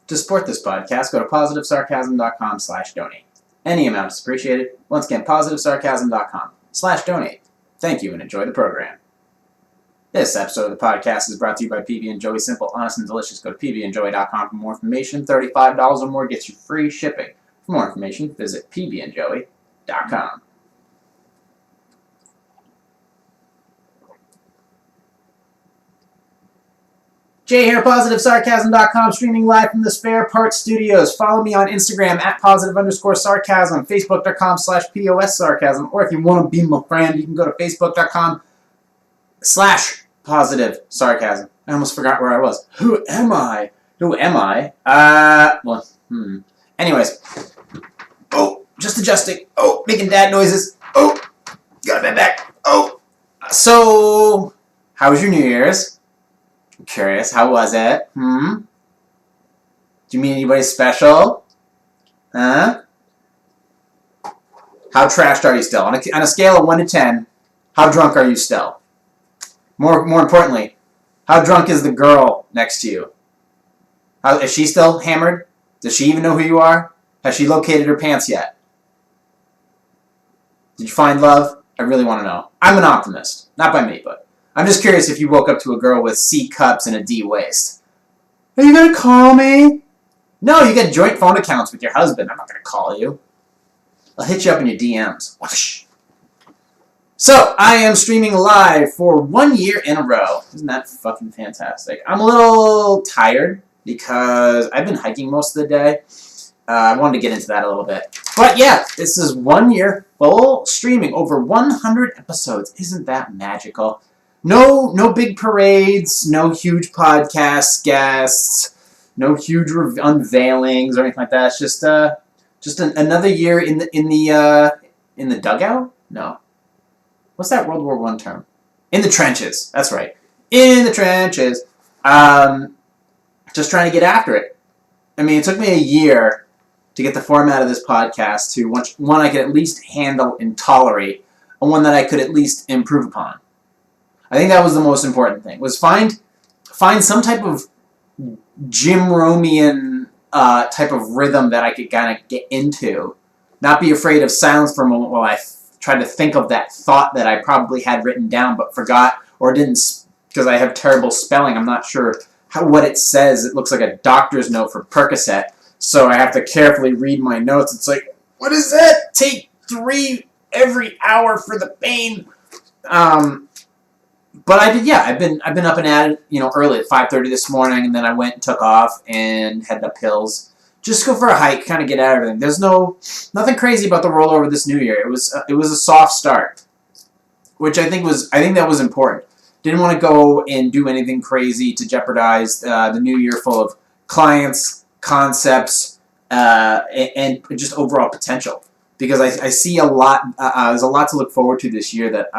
To support this podcast, go to positivesarcasm.com/donate. Any amount is appreciated. Once again, positivesarcasm.com/donate. Thank you and enjoy the program. This episode of the podcast is brought to you by PB and Joey. Simple, honest, and delicious. Go to pbandjoey.com for more information. $35 or more gets you free shipping. For more information, visit pbandjoey.com. Jay here, PositiveSarcasm.com, streaming live from the Spare Parts Studios. Follow me on Instagram at @positive_sarcasm, Facebook.com/POS-sarcasm, or if you want to be my friend, you can go to Facebook.com/positive-sarcasm. I almost forgot where I was. Who am I? Anyways. Oh, just adjusting. Oh, making dad noises. Oh, got my back. Oh. So, how was your New Year's? I'm curious, how was it? Did you meet anybody special? Huh? How trashed are you still? On a scale of 1 to 10, how drunk are you still? More importantly, how drunk is the girl next to you? Is she still hammered? Does she even know who you are? Has she located her pants yet? Did you find love? I really want to know. I'm an optimist. Not by me, but I'm just curious if you woke up to a girl with C cups and a D waist. Are you going to call me? No, you get joint phone accounts with your husband. I'm not going to call you. I'll hit you up in your DMs. Whoosh. So, I am streaming live for 1 year in a row. Isn't that fucking fantastic? I'm a little tired because I've been hiking most of the day. I wanted to get into that a little bit. But yeah, this is 1 year full streaming. Over 100 episodes. Isn't that magical? No big parades, no huge podcast guests, no huge unveilings or anything like that. It's just another year in the dugout. No, what's that World War I term? In the trenches. That's right, in the trenches. Just trying to get after it. I mean, it took me a year to get the format of this podcast to one I could at least handle and tolerate, and one that I could at least improve upon. I think that was the most important thing, was find some type of Jim Romian type of rhythm that I could kind of get into. Not be afraid of silence for a moment while I tried to think of that thought that I probably had written down but forgot or didn't, because I have terrible spelling. I'm not sure what it says. It looks like a doctor's note for Percocet, so I have to carefully read my notes. It's like, what is that? Take 3 every hour for the pain. But I've been up and at it, early at 5:30 this morning, and then I went and took off and headed up hills. Just go for a hike, kind of get out of everything. There's nothing crazy about the rollover this new year. It was a soft start, which I think that was important. Didn't want to go and do anything crazy to jeopardize the new year full of clients, concepts, and just overall potential. Because I see a lot. There's a lot to look forward to this year that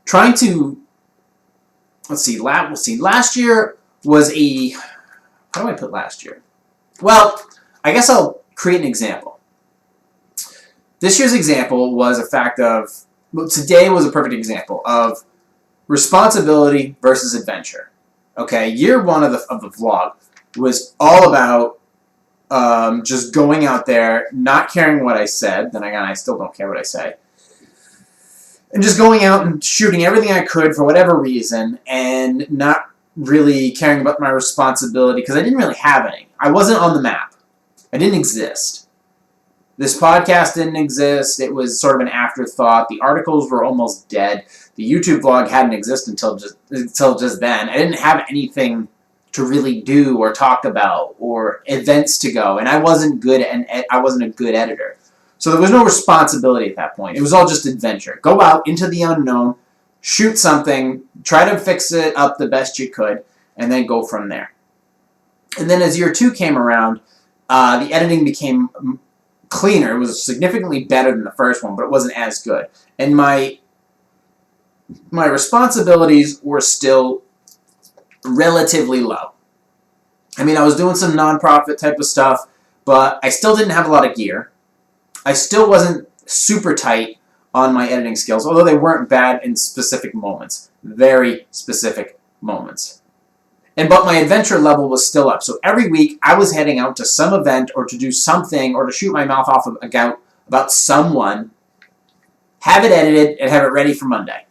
trying to, let's see, last year was how do I put last year? Well, I guess I'll create an example. This year's example was today was a perfect example of responsibility versus adventure. Okay, year 1 of the vlog was all about just going out there, not caring what I said. Then again, I still don't care what I say. And just going out and shooting everything I could for whatever reason and not really caring about my responsibility because I didn't really have any. I wasn't on the map. I didn't exist. This podcast didn't exist. It was sort of an afterthought. The articles were almost dead. The YouTube vlog hadn't existed until just then. I didn't have anything to really do or talk about or events to go, and I wasn't a good editor. So there was no responsibility at that point. It was all just adventure. Go out into the unknown, shoot something, try to fix it up the best you could, and then go from there. And then as year 2 came around, the editing became cleaner. It was significantly better than the first one, but it wasn't as good. And my responsibilities were still relatively low. I mean, I was doing some nonprofit type of stuff, but I still didn't have a lot of gear. I still wasn't super tight on my editing skills, although they weren't bad in specific moments. Very specific moments. But my adventure level was still up. So every week I was heading out to some event or to do something or to shoot my mouth off about someone, have it edited, and have it ready for Monday.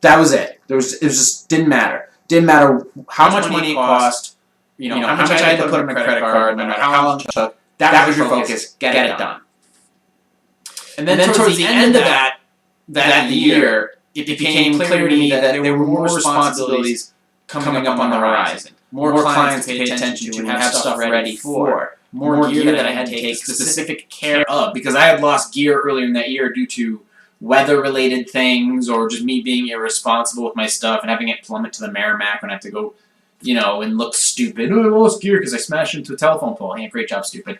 That was it. It just didn't matter. Didn't matter how much money it cost, how much I had to put on a credit card, no matter how long it took. That was your focus. Get it done. And then towards the end of that year, it became clear to me that there were more responsibilities coming up on the horizon. More clients to pay attention to and have stuff ready for. More gear that I had to take specific care of, because I had lost gear earlier in that year due to weather-related things or just me being irresponsible with my stuff and having it plummet to the Merrimack when I have to go, and look stupid. Oh, I lost gear because I smashed into a telephone pole. Hey, great job, stupid.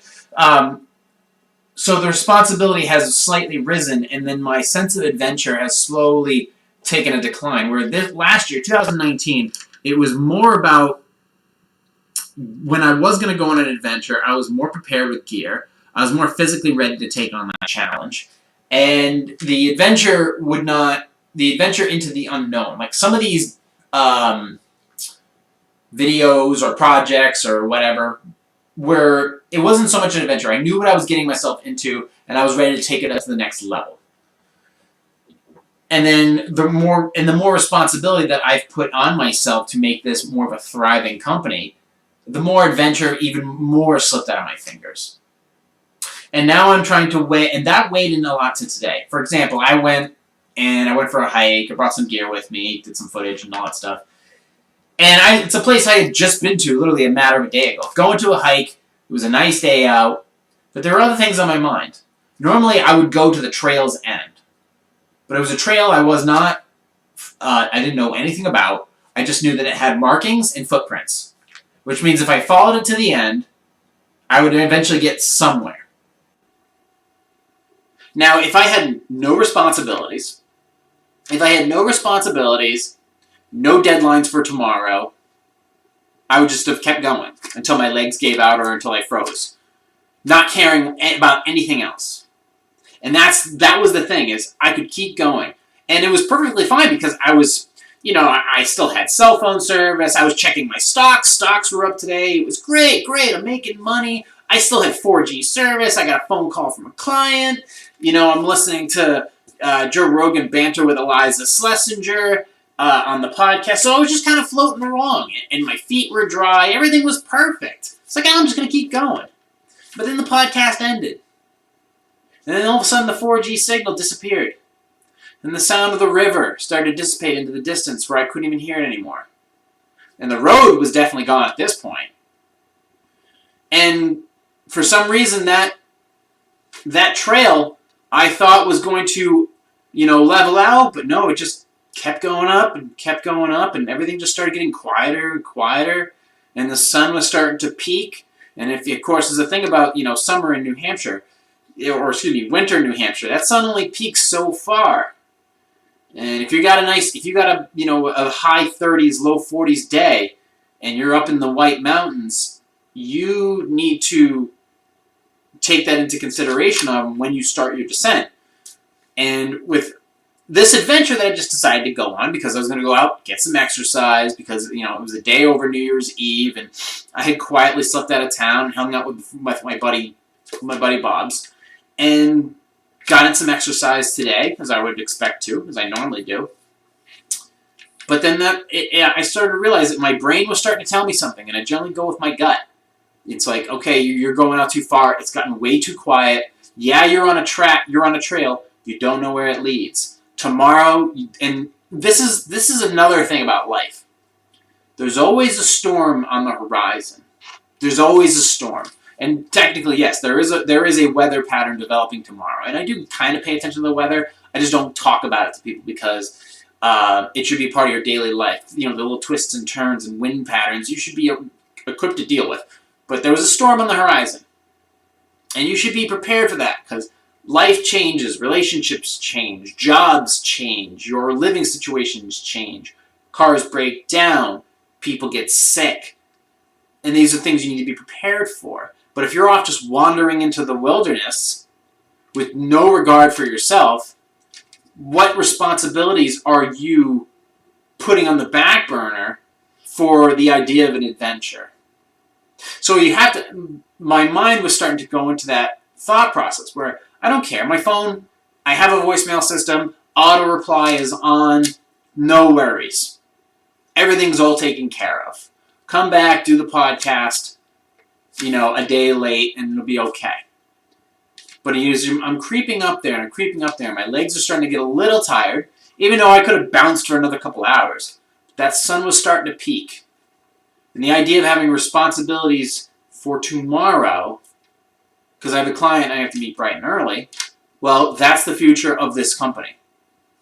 So the responsibility has slightly risen, and then my sense of adventure has slowly taken a decline. Where last year, 2019, it was more about when I was going to go on an adventure, I was more prepared with gear. I was more physically ready to take on that challenge. And the adventure into the unknown. Like some of these videos or projects or whatever, where it wasn't so much an adventure. I knew what I was getting myself into, and I was ready to take it up to the next level. And then the more responsibility that I've put on myself to make this more of a thriving company, the more adventure even more slipped out of my fingers. And now I'm trying to weigh, and that weighed in a lot to today. For example, I went for a hike. I brought some gear with me, did some footage and all that stuff. And it's a place I had just been to literally a matter of a day ago. Going to a hike, it was a nice day out, but there were other things on my mind. Normally, I would go to the trail's end. But it was a trail I didn't know anything about. I just knew that it had markings and footprints. Which means if I followed it to the end, I would eventually get somewhere. Now, if I had no responsibilities, no deadlines for tomorrow, I would just have kept going until my legs gave out or until I froze. Not caring about anything else. And that was the thing, is I could keep going. And it was perfectly fine because I was, I still had cell phone service. I was checking my stocks. Stocks were up today. It was great. I'm making money. I still had 4G service. I got a phone call from a client. I'm listening to Joe Rogan banter with Eliza Schlesinger on the podcast. So I was just kind of floating along, and my feet were dry. Everything was perfect. It's like, I'm just going to keep going. But then the podcast ended. And then all of a sudden the 4G signal disappeared. And the sound of the river started to dissipate into the distance where I couldn't even hear it anymore. And the road was definitely gone at this point. And for some reason that trail I thought was going to, level out, but no, it just kept going up, and everything just started getting quieter and quieter, and the sun was starting to peak. And of course, there's a thing about, summer in New Hampshire, winter in New Hampshire, that sun only peaks so far. And if you got a high 30s, low 40s day, and you're up in the White Mountains, you need to take that into consideration when you start your descent. And with this adventure that I just decided to go on, because I was going to go out, get some exercise, because, it was a day over New Year's Eve, and I had quietly slept out of town and hung out with my buddy Bob's, and gotten some exercise today, as I would expect to, as I normally do. But then I started to realize that my brain was starting to tell me something, and I generally go with my gut. It's like, okay, you're going out too far. It's gotten way too quiet. Yeah, you're on a trail. You don't know where it leads. Tomorrow, and this is another thing about life. There's always a storm on the horizon. There's always a storm. And technically, yes, there is a weather pattern developing tomorrow. And I do kind of pay attention to the weather. I just don't talk about it to people because it should be part of your daily life. The little twists and turns and wind patterns you should be equipped to deal with. But there was a storm on the horizon. And you should be prepared for that, because life changes, relationships change, jobs change, your living situations change, cars break down, people get sick. And these are things you need to be prepared for. But if you're off just wandering into the wilderness with no regard for yourself, what responsibilities are you putting on the back burner for the idea of an adventure. So you have to, my mind was starting to go into that thought process where I don't care. My phone, I have a voicemail system, auto reply is on, no worries. Everything's all taken care of. Come back, do the podcast, a day late, and it'll be okay. But I'm creeping up there, and I'm creeping up there, and my legs are starting to get a little tired, even though I could have bounced for another couple hours. That sun was starting to peak. And the idea of having responsibilities for tomorrow, because I have a client and I have to meet bright and early, well, that's the future of this company.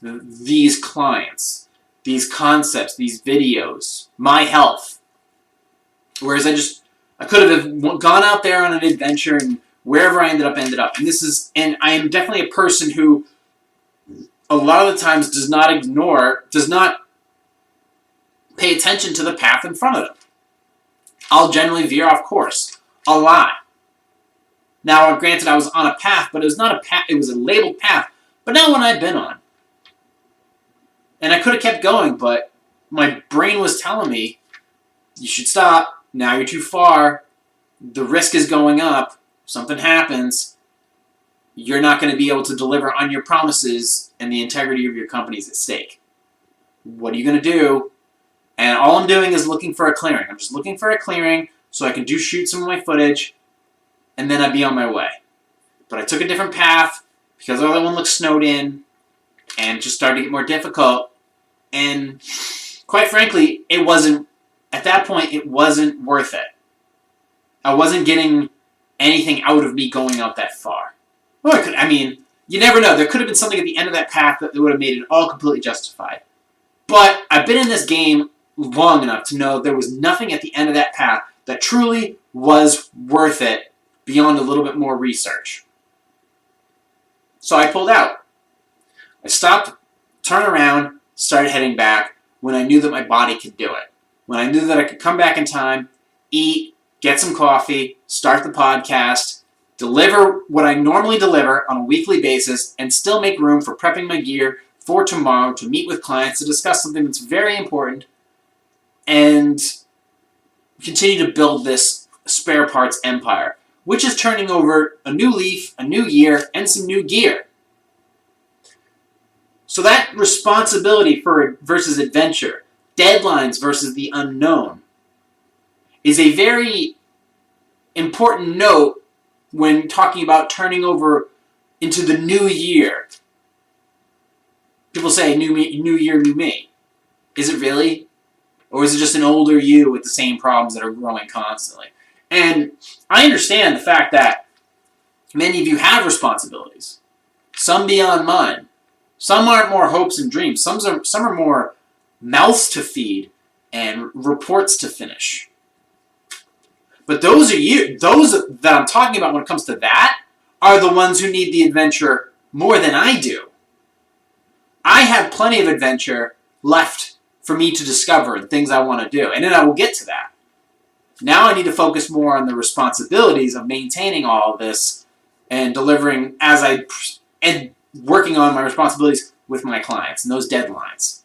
These clients, these concepts, these videos, my health. Whereas I could have gone out there on an adventure and wherever I ended up. And I am definitely a person who a lot of the times does not pay attention to the path in front of them. I'll generally veer off course a lot. Now, granted, I was on a path, but it was not a path, it was a labeled path, but not one I'd been on. And I could have kept going, but my brain was telling me, you should stop, now you're too far, the risk is going up, something happens, you're not going to be able to deliver on your promises, and the integrity of your company is at stake. What are you going to do? And all I'm doing is looking for a clearing. I'm just looking for a clearing so I can shoot some of my footage, and then I'd be on my way. But I took a different path because the other one looked snowed in, and it just started to get more difficult. And quite frankly, at that point, it wasn't worth it. I wasn't getting anything out of me going out that far. Or you never know. There could have been something at the end of that path that would have made it all completely justified. But I've been in this game long enough to know there was nothing at the end of that path that truly was worth it beyond a little bit more research. So I pulled out. I stopped, turned around, started heading back when I knew that my body could do it. When I knew that I could come back in time, eat, get some coffee, start the podcast, deliver what I normally deliver on a weekly basis, and still make room for prepping my gear for tomorrow to meet with clients to discuss something that's very important and continue to build this spare parts empire, which is turning over a new leaf, a new year, and some new gear. So that responsibility versus adventure, deadlines versus the unknown, is a very important note when talking about turning over into the new year. People say, new year, new me. Is it really? Or is it just an older you with the same problems that are growing constantly? And I understand the fact that many of you have responsibilities. Some beyond mine. Some aren't more hopes and dreams. Some are more mouths to feed and reports to finish. But those that I'm talking about when it comes to that are the ones who need the adventure more than I do. I have plenty of adventure left for me to discover and things I want to do. And then I will get to that. Now I need to focus more on the responsibilities of maintaining all of this and delivering and working on my responsibilities with my clients and those deadlines.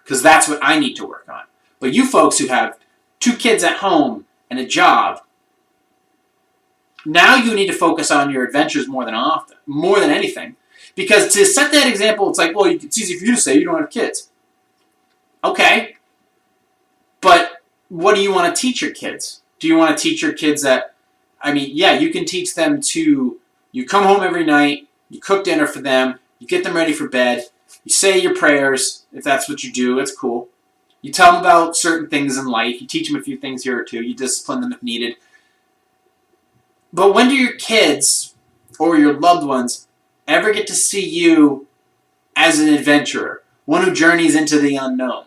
Because that's what I need to work on. But you folks who have 2 kids at home and a job, now you need to focus on your adventures more than anything. Because to set that example, it's like, well, it's easy for you to say you don't have kids. Okay. But what do you want to teach your kids? Do you want to teach your kids that, you can teach them you come home every night, you cook dinner for them, you get them ready for bed, you say your prayers, if that's what you do, it's cool. You tell them about certain things in life, you teach them a few things here or two, you discipline them if needed. But when do your kids or your loved ones ever get to see you as an adventurer, one who journeys into the unknown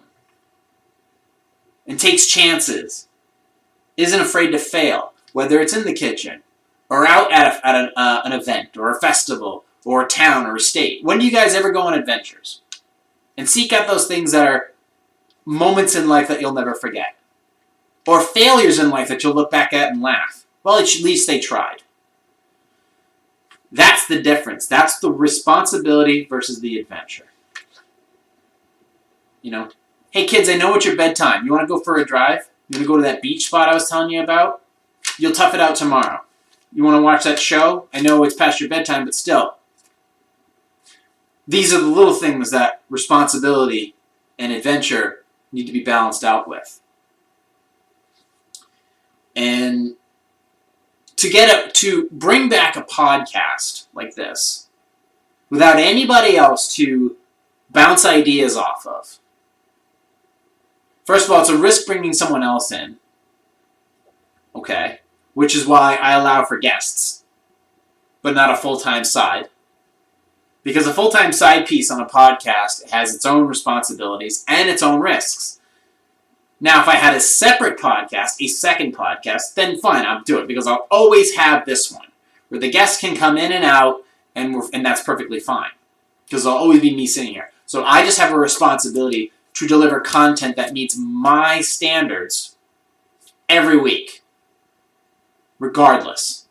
and takes chances, isn't afraid to fail, whether it's in the kitchen or out at an event or a festival or a town or a state? When do you guys ever go on adventures? And seek out those things that are moments in life that you'll never forget. Or failures in life that you'll look back at and laugh. Well, at least they tried. That's the difference. That's the responsibility versus the adventure. Hey kids, I know it's your bedtime. You want to go for a drive? You want to go to that beach spot I was telling you about? You'll tough it out tomorrow. You want to watch that show? I know it's past your bedtime, but still. These are the little things that responsibility and adventure need to be balanced out with. And to bring back a podcast like this without anybody else to bounce ideas off of. First of all, it's a risk bringing someone else in. Okay? Which is why I allow for guests, but not a full-time side. Because a full-time side piece on a podcast has its own responsibilities and its own risks. Now, if I had a separate podcast, a second podcast, then fine, I'll do it. Because I'll always have this one, where the guests can come in and out, and that's perfectly fine. Because there'll always be me sitting here. So I just have a responsibility to deliver content that meets my standards every week. Regardless.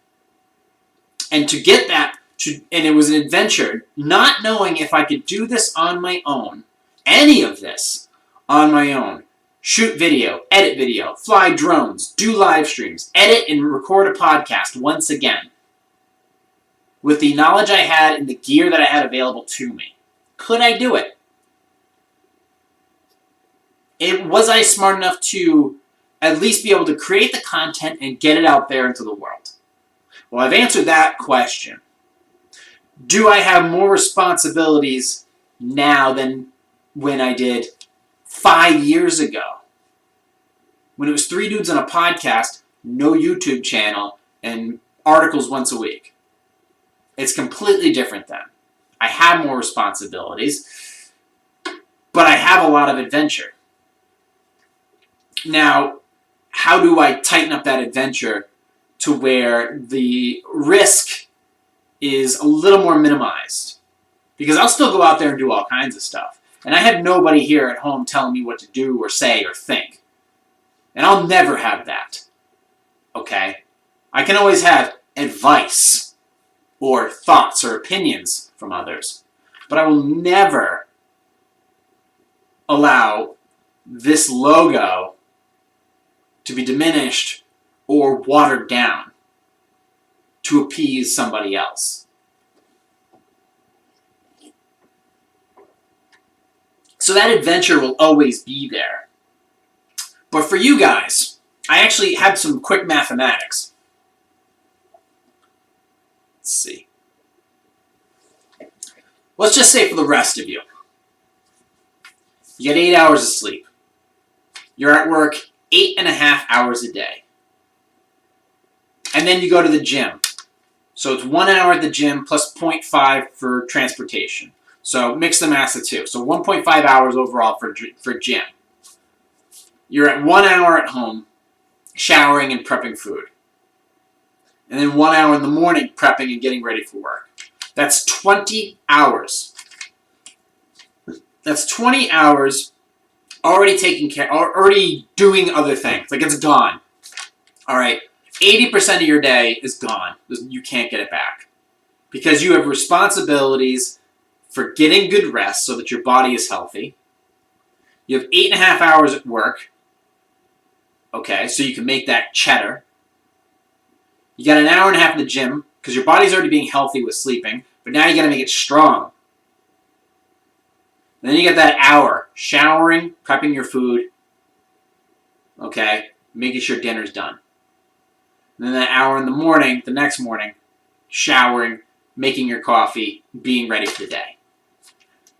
And to get that, and it was an adventure, not knowing if I could do this on my own, any of this on my own, shoot video, edit video, fly drones, do live streams, edit and record a podcast once again, with the knowledge I had and the gear that I had available to me. Could I do it? Was I smart enough to at least be able to create the content and get it out there into the world? Well, I've answered that question. Do I have more responsibilities now than when I did 5 years ago? When it was 3 dudes on a podcast, no YouTube channel, and articles once a week. It's completely different then. I have more responsibilities, but I have a lot of adventure. Now, how do I tighten up that adventure to where the risk is a little more minimized? Because I'll still go out there and do all kinds of stuff. And I have nobody here at home telling me what to do or say or think. And I'll never have that. Okay? I can always have advice or thoughts or opinions from others. But I will never allow this logo to be diminished or watered down to appease somebody else. So that adventure will always be there. But for you guys, I actually had some quick mathematics. Let's see. Let's just say for the rest of you, you get 8 hours of sleep. You're at work 8.5 hours a day. And then you go to the gym. So it's 1 hour at the gym plus 0.5 for transportation. So mix the math of 2. So 1.5 hours overall for gym. You're at 1 hour at home, showering and prepping food. And then 1 hour in the morning prepping and getting ready for work. That's 20 hours. That's 20 hours already taking care, already doing other things. Like, it's gone. All right. 80% of your day is gone. You can't get it back. Because you have responsibilities for getting good rest so that your body is healthy. You have 8.5 hours at work. Okay, so you can make that cheddar. You got 1.5 hours in the gym because your body's already being healthy with sleeping, but now you got to make it strong. And then you got that hour showering, prepping your food, okay, making sure dinner's done. And then that hour in the morning, the next morning, showering, making your coffee, being ready for the day.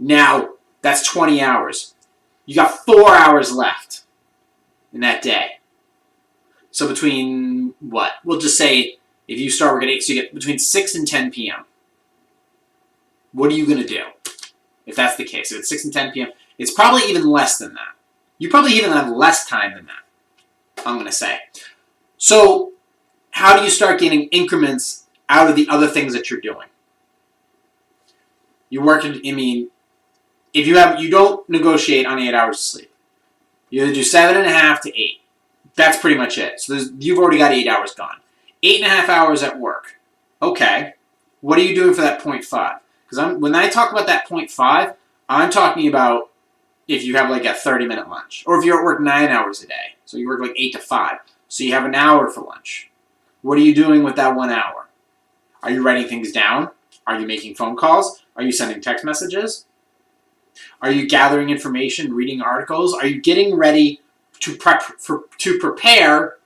Now, that's 20 hours. You got 4 hours left in that day. So between what? We'll just say if you start work at 8, so you get between 6 and 10 p.m. What are you going to do? If that's the case, if it's 6 and 10 p.m., it's probably even less than that. You probably even have less time than that, I'm going to say. So how do you start getting increments out of the other things that you're doing? You work, if you don't negotiate on 8 hours of sleep. You either do 7.5 to 8. That's pretty much it. So you've already got 8 hours gone. 8.5 hours at work. Okay. What are you doing for that 0.5? Because when I talk about that 0.5, I'm talking about if you have like a 30-minute lunch. Or if you're at work 9 hours a day. So you work like 8 to 5. So you have an hour for lunch. What are you doing with that 1 hour? Are you writing things down? Are you making phone calls? Are you sending text messages? Are you gathering information, reading articles? Are you getting ready to prepare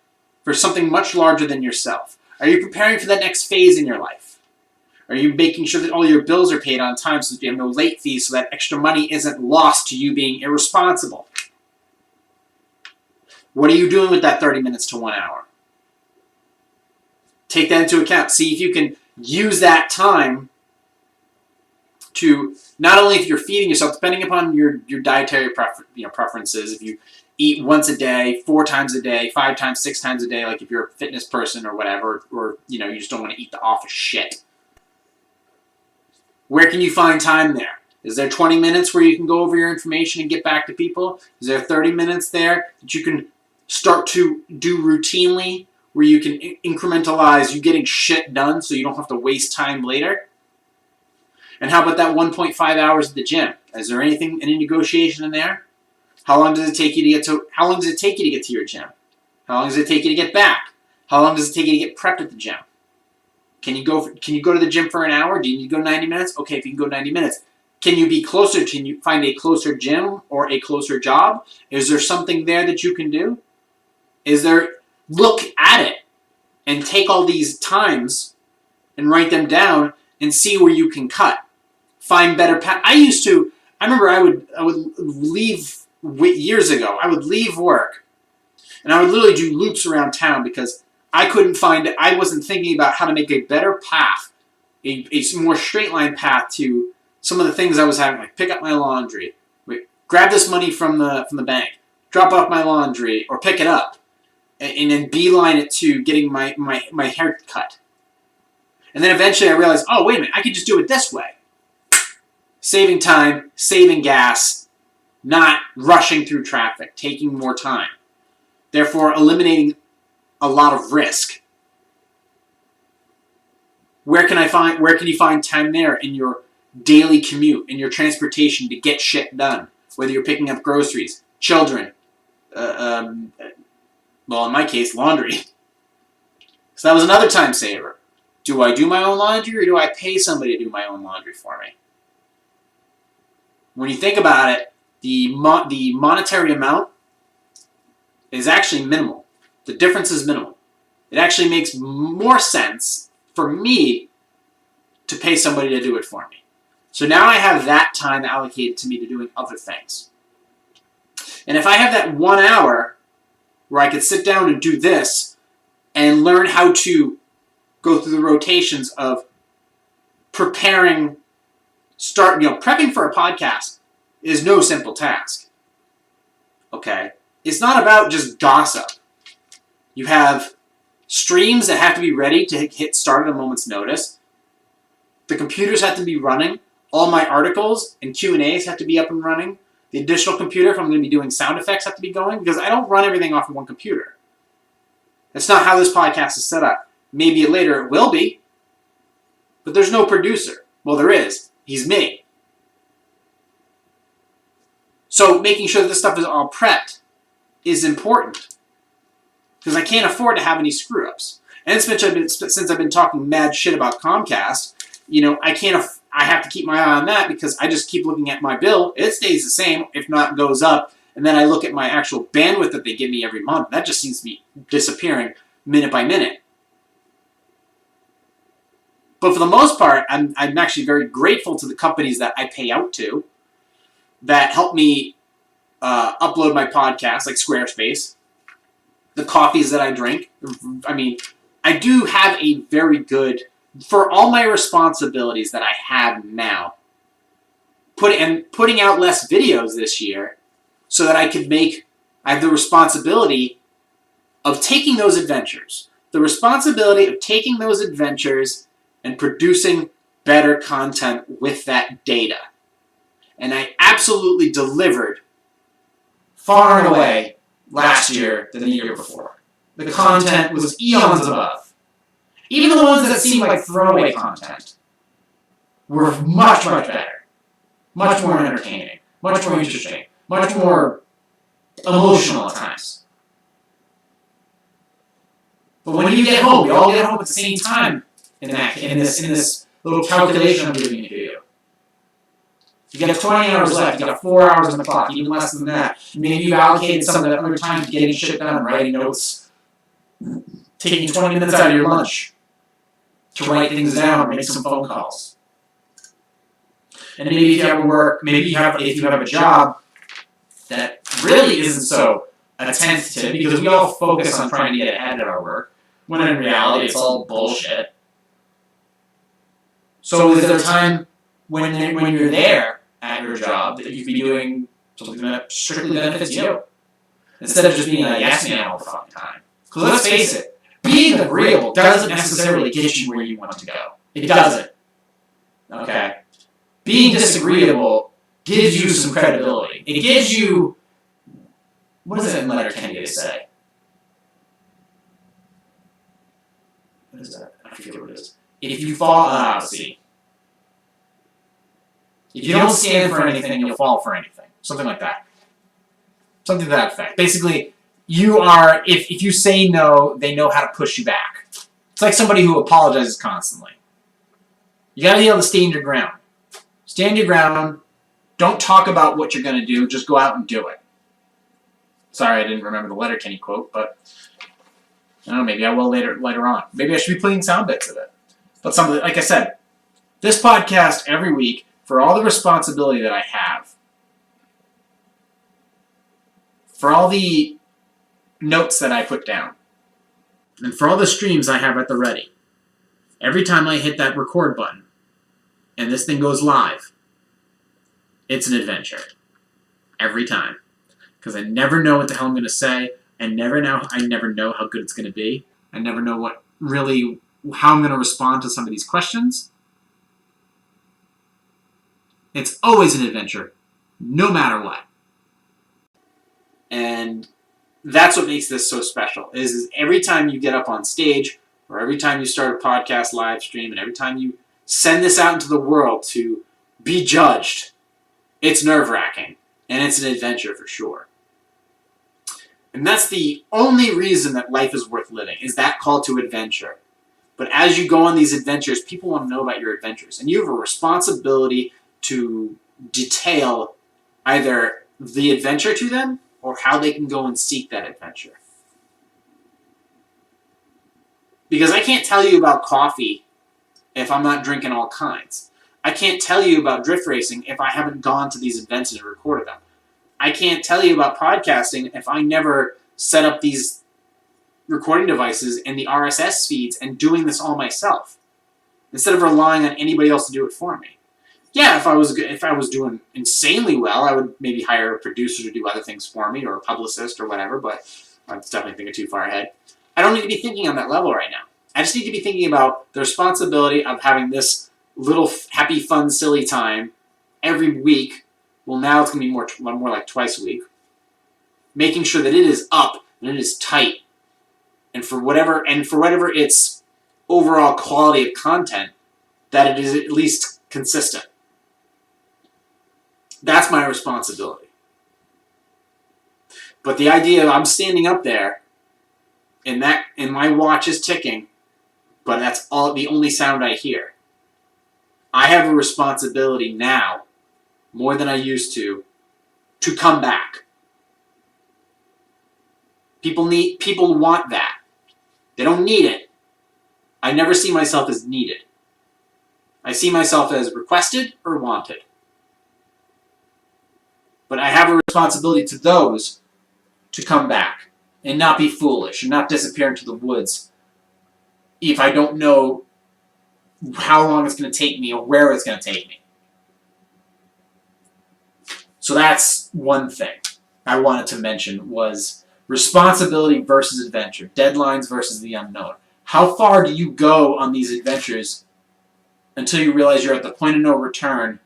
for something much larger than yourself? Are you preparing for the next phase in your life? Are you making sure that all your bills are paid on time so that you have no late fees so that extra money isn't lost to you being irresponsible? What are you doing with that 30 minutes to 1 hour? Take that into account. See if you can use that time to, not only if you're feeding yourself, depending upon your dietary preferences, if you eat once a day, 4 times a day, 5 times, 6 times a day, like if you're a fitness person or whatever, or you just don't want to eat the awful shit. Where can you find time there? Is there 20 minutes where you can go over your information and get back to people? Is there 30 minutes there that you can start to do routinely, where you can incrementalize you getting shit done so you don't have to waste time later? And how about that 1.5 hours at the gym? Is there any negotiation in there? How long does it take you to get to your gym? How long does it take you to get back? How long does it take you to get prepped at the gym? Can you go to the gym for an hour? Do you need to go 90 minutes? Okay, if you can go 90 minutes. Can you be closer? Can you find a closer gym or a closer job? Is there something there that you can do? Look at it and take all these times and write them down and see where you can cut. Find better paths. I remember I would leave years ago. I would leave work and I would literally do loops around town because I wasn't thinking about how to make a better path, a more straight line path to some of the things I was having, like pick up my laundry, grab this money from the bank, drop off my laundry, or pick it up, and then beeline it to getting my hair cut. And then eventually I realized, oh, wait a minute, I could just do it this way. Saving time, saving gas, not rushing through traffic, taking more time. Therefore, eliminating a lot of risk. Where can you find time there in your daily commute, in your transportation to get shit done? Whether you're picking up groceries, children, well, in my case, laundry. So that was another time saver. Do I do my own laundry or do I pay somebody to do my own laundry for me? When you think about it, the monetary amount is actually minimal. The difference is minimal. It actually makes more sense for me to pay somebody to do it for me. So now I have that time allocated to me to doing other things. And if I have that 1 hour where I could sit down and do this and learn how to go through the rotations of prepping for a podcast is no simple task. Okay? It's not about just gossip. You have streams that have to be ready to hit start at a moment's notice. The computers have to be running. All my articles and Q&As have to be up and running. The additional computer, if I'm going to be doing sound effects, have to be going because I don't run everything off of one computer. That's not how this podcast is set up. Maybe later it will be, but there's no producer. Well, there is. He's me. So making sure that this stuff is all prepped is important because I can't afford to have any screw-ups. And since I've been talking mad shit about Comcast, I have to keep my eye on that because I just keep looking at my bill. It stays the same, if not goes up. And then I look at my actual bandwidth that they give me every month. That just seems to be disappearing minute by minute. But for the most part, I'm actually very grateful to the companies that I pay out to that help me upload my podcast, like Squarespace, the coffees that I drink. I mean, I do have a very good, for all my responsibilities that I have now, putting out less videos this year so that I have the responsibility of taking those adventures. The responsibility of taking those adventures and producing better content with that data. And I absolutely delivered far and away last year than the year before. The content was eons above. Even the ones that seemed like throwaway content were much, much better. Much more entertaining. Much more interesting. much more emotional at times. But when you get home, we all get home at the same time in this little calculation I'm giving you. You got 20 hours left, you got 4 hours on the clock, even less than that. Maybe you've allocated some of that other time to getting shit done, writing notes, taking 20 minutes out of your lunch to write things down or make some phone calls. And maybe if you have work, if you have a job that really isn't so attentive, because we all focus on trying to get ahead at our work, when in reality it's all bullshit. So is there time when you're there at your job that you could be doing something that strictly benefits you, instead of just being a yes man all the fucking time? Because let's face it, being agreeable doesn't necessarily get you where you want to go. It doesn't. Okay? Being disagreeable gives you some credibility. It gives you, what does that letter Kennedy say? What is that? I forget what it is. If you fall, see. If you don't stand for anything, you'll fall for anything. Something like that. Something to that effect. Basically, you are, if you say no, they know how to push you back. It's like somebody who apologizes constantly. You gotta be able to stand your ground. Stand your ground. Don't talk about what you're gonna do. Just go out and do it. Sorry, I didn't remember the Letterkenny quote, but I don't know, maybe I will later on. Maybe I should be playing sound bits of it. But something, like I said, this podcast every week, for all the responsibility that I have, for all the notes that I put down, and for all the streams I have at the ready, every time I hit that record button, and this thing goes live, it's an adventure. Every time. Because I never know what the hell I'm going to say. I never know how good it's going to be. I never know how I'm going to respond to some of these questions. It's always an adventure, no matter what. And that's what makes this so special, is every time you get up on stage, or every time you start a podcast live stream, and every time you send this out into the world to be judged, it's nerve-wracking, and it's an adventure for sure. And that's the only reason that life is worth living, is that call to adventure. But as you go on these adventures, people want to know about your adventures, and you have a responsibility to detail either the adventure to them or how they can go and seek that adventure. Because I can't tell you about coffee if I'm not drinking all kinds. I can't tell you about drift racing if I haven't gone to these events and recorded them. I can't tell you about podcasting if I never set up these recording devices and the RSS feeds and doing this all myself, instead of relying on anybody else to do it for me. Yeah, if I was doing insanely well, I would maybe hire a producer to do other things for me, or a publicist or whatever, but I'm definitely thinking too far ahead. I don't need to be thinking on that level right now. I just need to be thinking about the responsibility of having this little happy, fun, silly time every week. Well, now it's going to be more like twice a week. Making sure that it is up and it is tight, and for whatever its overall quality of content, that it is at least consistent. That's my responsibility. But the idea of I'm standing up there, and my watch is ticking, but that's the only sound I hear. I have a responsibility now, more than I used to come back. People want that. They don't need it. I never see myself as needed. I see myself as requested or wanted. But I have a responsibility to those to come back and not be foolish and not disappear into the woods if I don't know how long it's going to take me or where it's going to take me. So that's one thing I wanted to mention, was responsibility versus adventure, deadlines versus the unknown. How far do you go on these adventures until you realize you're at the point of no return,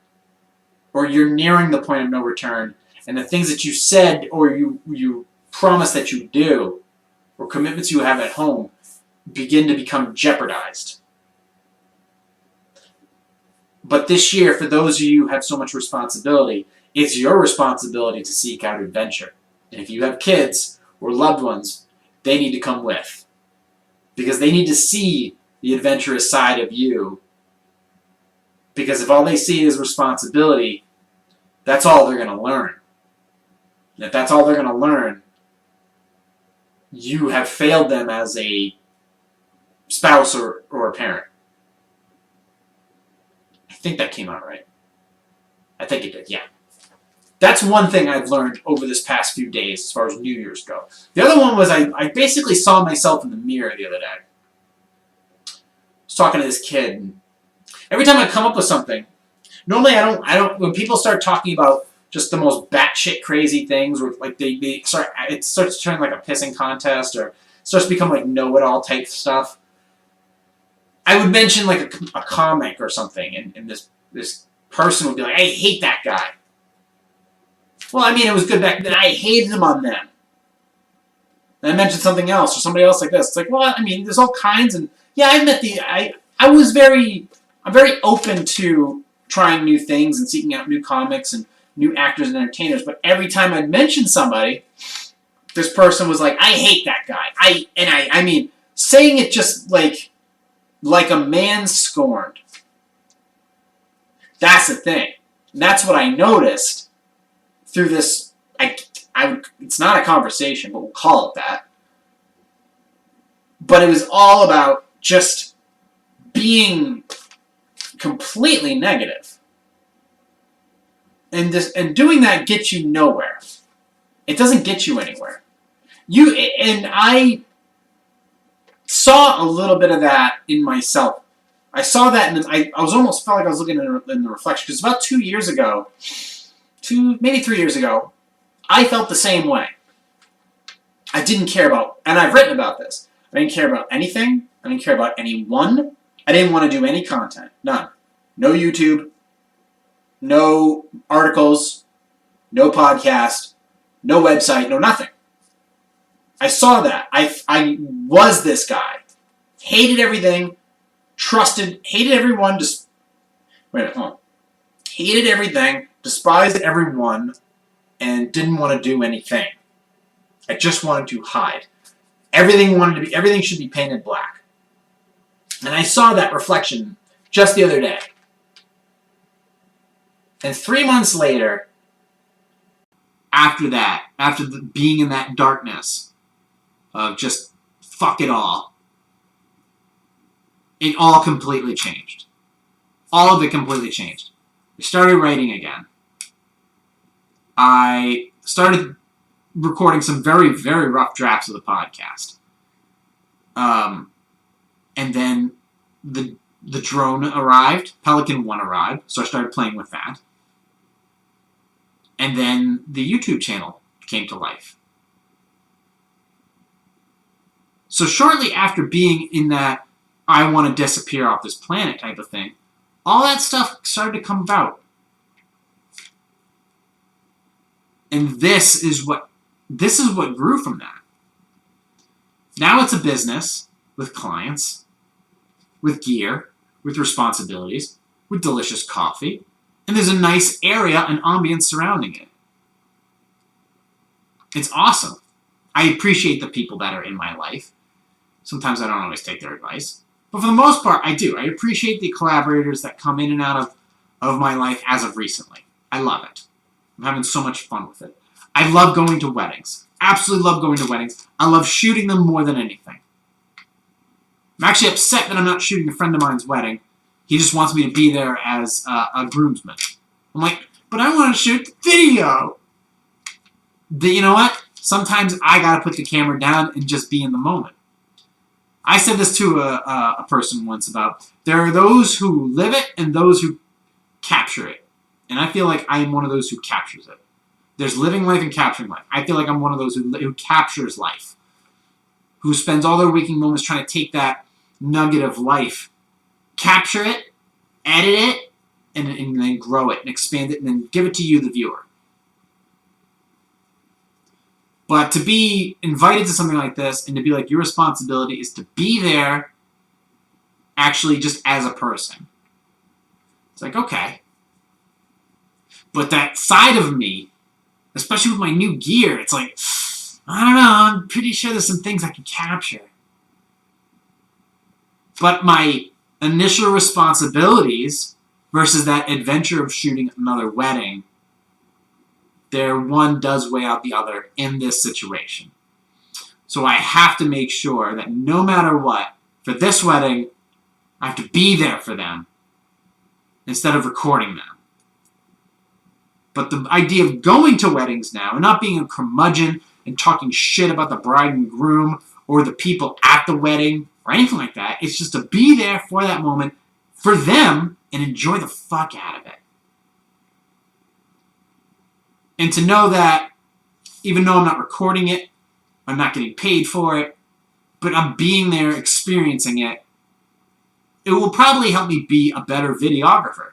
or you're nearing the point of no return, and the things that you said or you promised that you do, or commitments you have at home, begin to become jeopardized? But this year, for those of you who have so much responsibility, It's your responsibility to seek out adventure. And if you have kids or loved ones, they need to come with. Because they need to see the adventurous side of you. Because if all they see is responsibility, that's all they're going to learn. And if that's all they're going to learn, you have failed them as a spouse or a parent. I think that came out right. I think it did, yeah. That's one thing I've learned over this past few days as far as New Year's go. The other one was I basically saw myself in the mirror the other day. I was talking to this kid, and every time I come up with something, normally I don't when people start talking about just the most batshit crazy things, or like they start, it starts to turn like a pissing contest, or starts to become like know-it-all type stuff. I would mention like a comic or something, and this person would be like, I hate that guy. Well, I mean, it was good back then. I hated him on them. And I mentioned something else, or somebody else like this. It's like, well, I mean, there's all kinds, and yeah, I'm very open to trying new things and seeking out new comics and new actors and entertainers, but every time I'd mention somebody, this person was like, I hate that guy. I mean, saying it just like a man scorned. That's the thing. And that's what I noticed through this. It's not a conversation, but we'll call it that. But it was all about just being completely negative. And doing that gets you nowhere. It doesn't get you anywhere. I saw a little bit of that in myself. I saw that, and I was almost felt like I was looking in the reflection, because about 2 years ago, maybe 3 years ago, I felt the same way. I didn't care about, and I've written about this, I didn't care about anything. I didn't care about anyone. I didn't want to do any content. None. No YouTube. No articles. No podcast. No website. No nothing. I saw that. I was this guy. Hated everything. Hated everyone. Hated everything. Despised everyone. And didn't want to do anything. I just wanted to hide. Everything should be painted black. And I saw that reflection just the other day. And 3 months later, after being in that darkness of just fuck it all completely changed. All of it completely changed. I started writing again. I started recording some very, very rough drafts of the podcast. And then the drone arrived. Pelican 1 arrived, so I started playing with that. And then the YouTube channel came to life. So shortly after being in that I want to disappear off this planet type of thing, all that stuff started to come about. And this is what grew from that. Now it's a business with clients, with gear, with responsibilities, with delicious coffee, and there's a nice area and ambience surrounding it. It's awesome. I appreciate the people that are in my life. Sometimes I don't always take their advice. But for the most part, I do. I appreciate the collaborators that come in and out of my life as of recently. I love it. I'm having so much fun with it. I love going to weddings. Absolutely love going to weddings. I love shooting them more than anything. I'm actually upset that I'm not shooting a friend of mine's wedding. He just wants me to be there as a groomsman. I'm like, but I want to shoot the video. You know what? Sometimes I gotta put the camera down and just be in the moment. I said this to a person once about, there are those who live it and those who capture it. And I feel like I am one of those who captures it. There's living life and capturing life. I feel like I'm one of those who captures life. Who spends all their waking moments trying to take that nugget of life, capture it, edit it, and then grow it and expand it and then give it to you, the viewer. But to be invited to something like this and to be like, your responsibility is to be there actually just as a person. It's like, okay. But that side of me, especially with my new gear, it's like, I don't know, I'm pretty sure there's some things I can capture. But my initial responsibilities versus that adventure of shooting another wedding, one does weigh out the other in this situation. So I have to make sure that no matter what, for this wedding, I have to be there for them instead of recording them. But the idea of going to weddings now and not being a curmudgeon and talking shit about the bride and groom or the people at the wedding or anything like that, it's just to be there for that moment for them and enjoy the fuck out of it. And to know that even though I'm not recording it, I'm not getting paid for it, but I'm being there, experiencing it, it will probably help me be a better videographer.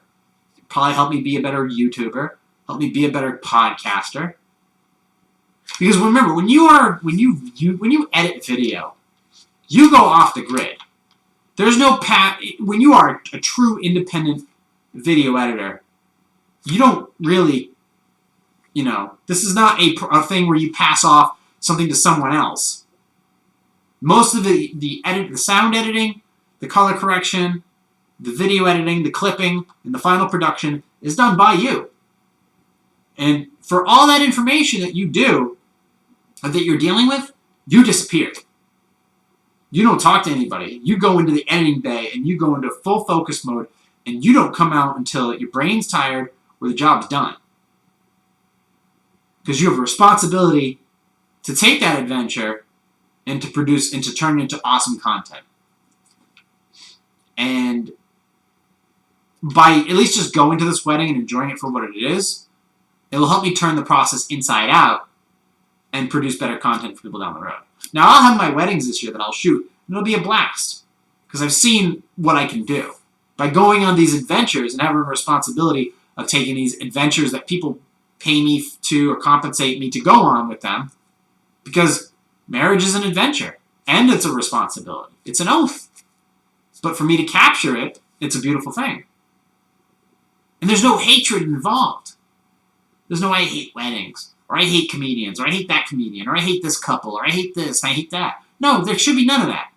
It'll probably help me be a better YouTuber, help me be a better podcaster. Because remember, when you edit video, you go off the grid. There's no path. When you are a true independent video editor, you don't really, this is not a thing where you pass off something to someone else. Most of the sound editing, the color correction, the video editing, the clipping, and the final production is done by you. And for all that information that you do, that you're dealing with, you disappear. You don't talk to anybody. You go into the editing bay and you go into full focus mode and you don't come out until your brain's tired or the job's done. Because you have a responsibility to take that adventure and to produce and to turn it into awesome content. And by at least just going to this wedding and enjoying it for what it is, it will help me turn the process inside out and produce better content for people down the road. Now, I'll have my weddings this year that I'll shoot, and it'll be a blast because I've seen what I can do. By going on these adventures and having a responsibility of taking these adventures that people pay me to or compensate me to go on with them, because marriage is an adventure, and it's a responsibility. It's an oath. But for me to capture it, it's a beautiful thing. And there's no hatred involved. There's no I hate weddings, or I hate comedians, or I hate that comedian, or I hate this couple, or I hate this, and I hate that. No, there should be none of that.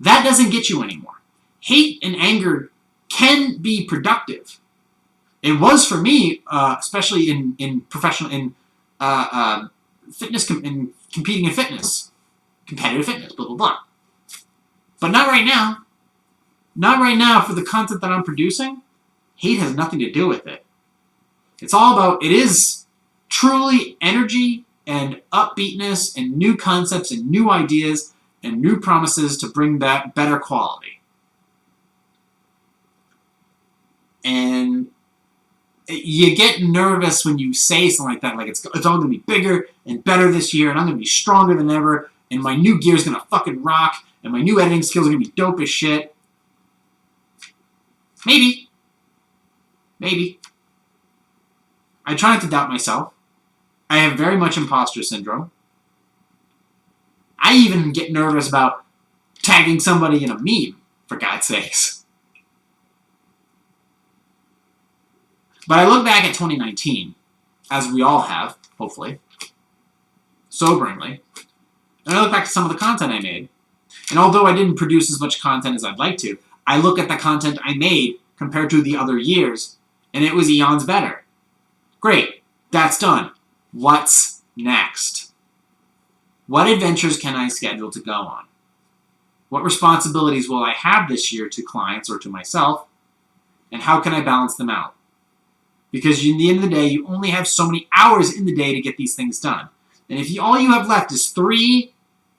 That doesn't get you anymore. Hate and anger can be productive. It was for me, especially in professional, fitness, in competing in fitness, competitive fitness, blah, blah, blah. But not right now. Not right now for the content that I'm producing. Hate has nothing to do with it. It's all about, it is truly energy and upbeatness and new concepts and new ideas and new promises to bring that better quality. And you get nervous when you say something like that, like it's all going to be bigger and better this year, and I'm going to be stronger than ever, and my new gear is going to fucking rock, and my new editing skills are going to be dope as shit. Maybe. Maybe. I try not to doubt myself. I have very much imposter syndrome. I even get nervous about tagging somebody in a meme, for God's sakes. But I look back at 2019, as we all have, hopefully, soberingly, and I look back at some of the content I made. And although I didn't produce as much content as I'd like to, I look at the content I made compared to the other years, and it was eons better. Great, that's done. What's next? What adventures can I schedule to go on? What responsibilities will I have this year to clients or to myself? And how can I balance them out? Because in the end of the day, you only have so many hours in the day to get these things done. And if all you have left is 3,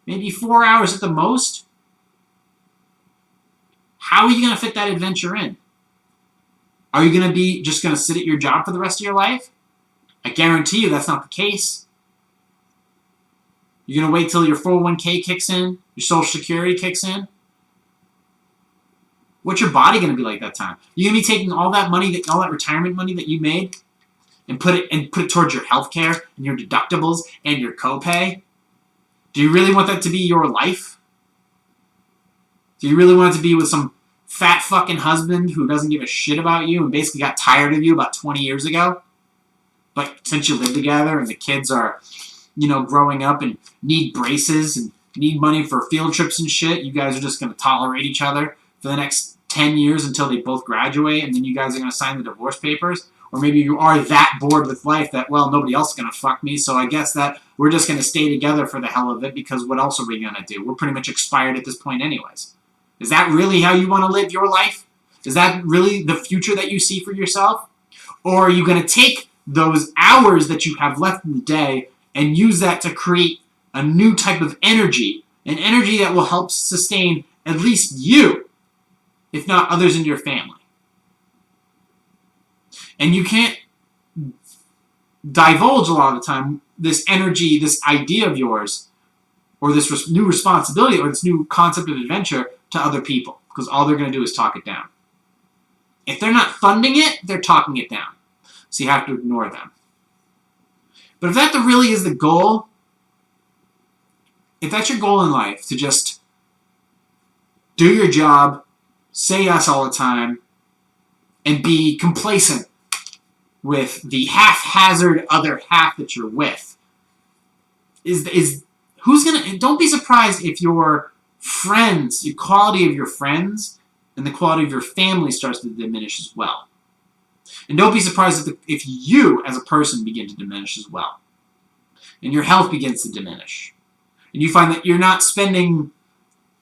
maybe 4 hours at the most, how are you going to fit that adventure in? Are you going to be just going to sit at your job for the rest of your life? I guarantee you that's not the case. You're going to wait till your 401k kicks in, your Social Security kicks in. What's your body going to be like that time? You're going to be taking all that money, all that retirement money that you made, and put it towards your health care and your deductibles and your copay? Do you really want that to be your life? Do you really want it to be with some fat fucking husband who doesn't give a shit about you and basically got tired of you about 20 years ago? But since you live together and the kids are, growing up and need braces and need money for field trips and shit, you guys are just going to tolerate each other for the next 10 years until they both graduate, and then you guys are going to sign the divorce papers? Or maybe you are that bored with life that, well, nobody else is going to fuck me, so I guess that we're just going to stay together for the hell of it, because what else are we going to do? We're pretty much expired at this point anyways. Is that really how you want to live your life? Is that really the future that you see for yourself? Or are you going to take those hours that you have left in the day and use that to create a new type of energy, an energy that will help sustain at least you, if not others in your family? And you can't divulge a lot of the time this energy, this idea of yours, or this new responsibility, or this new concept of adventure to other people, because all they're going to do is talk it down. If they're not funding it, they're talking it down. So you have to ignore them. But if that really is the goal, if that's your goal in life, to just do your job, say yes all the time, and be complacent with the haphazard other half that you're with, don't be surprised if your friends, the quality of your friends, and the quality of your family starts to diminish as well. And don't be surprised if you, as a person, begin to diminish as well. And your health begins to diminish. And you find that you're not spending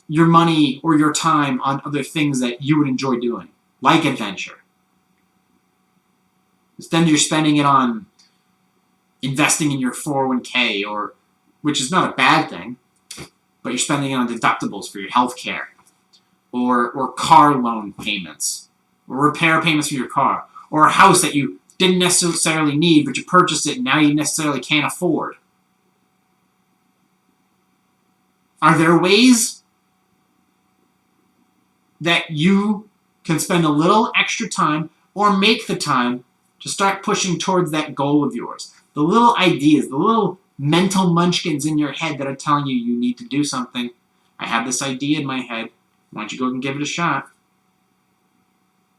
your money or your time on other things that you would enjoy doing, like adventure. Instead, you're spending it on investing in your 401k, which is not a bad thing, but you're spending it on deductibles for your health care, or car loan payments, or repair payments for your car, or a house that you didn't necessarily need, but you purchased it and now you necessarily can't afford. Are there ways that you can spend a little extra time, or make the time, to start pushing towards that goal of yours? The little ideas, the little mental munchkins in your head that are telling you you need to do something. I have this idea in my head. Why don't you go and give it a shot?